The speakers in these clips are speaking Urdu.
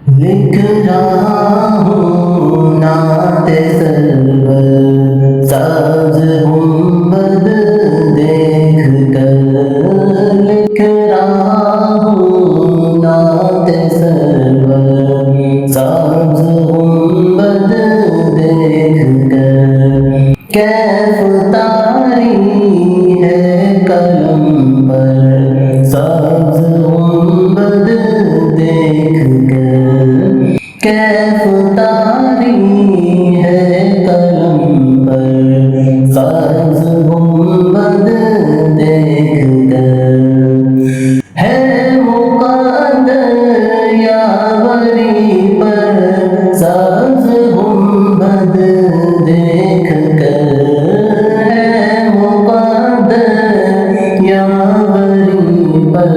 لکھ رہا ہوں نعت سرور ساز گنبد دیکھ کر، لکھ رہا ہوں نعت سرور ساز گنبد دیکھ کر، کیف طاری ہے قلم پر ساز گنبد دیکھ کر، کیف طاری ہے قلم پر ساز گنبد دیکھ کر، ہے مقدر یاوری پر ساز گنبد دیکھ کر، ہے مقدر یاوری پر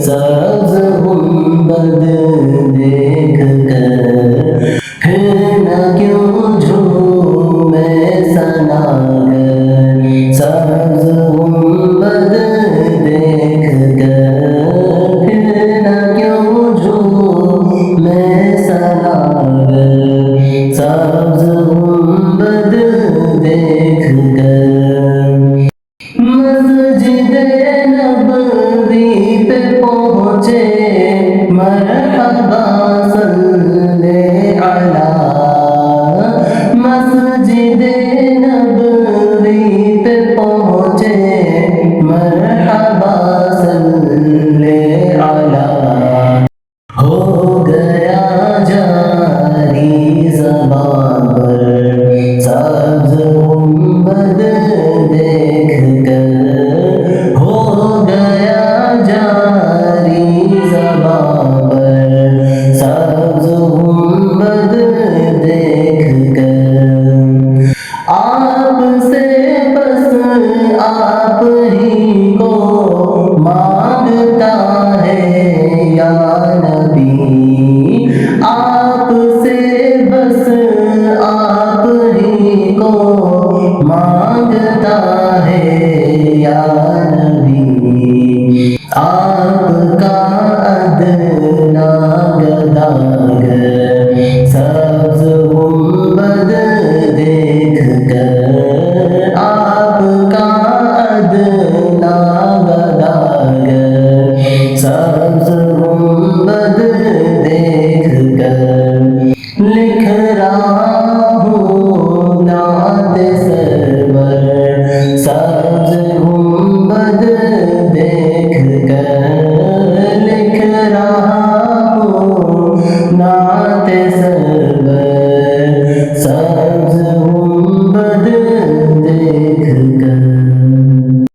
ساز گنبد دیکھ کر، پھر نہ کیوں جھومے ثناگر ساز گنبد دیکھ کر، پھر نہ کیوں جھومے ثناگر ساز گنبد دیکھ کر، مسجد نبوی پہ پہنچے مرحبا صلی علی، مسجد نبوی پہ پہنچے مرحبا صلی علی، ہو گیا جاری زبان پر ساز گنبد دیکھ کر، ہو گیا جاری زبان پر ساز گنبد دیکھ کر، آپ سے بس آپ ہی کو مانگتا ہے یا نبی، آپ سے بس آپ ہی کو مانگتا ہے یا نبی، آپ کا ادنا گداگر سبز گنبد دیکھ کر، آپ کا ادنا گداگر سبز گنبد دیکھ کر، لکھ رہا ہوں نعت سرور سبز گنبد دیکھ کر، لکھ رہا ہوں نعت سرور سبز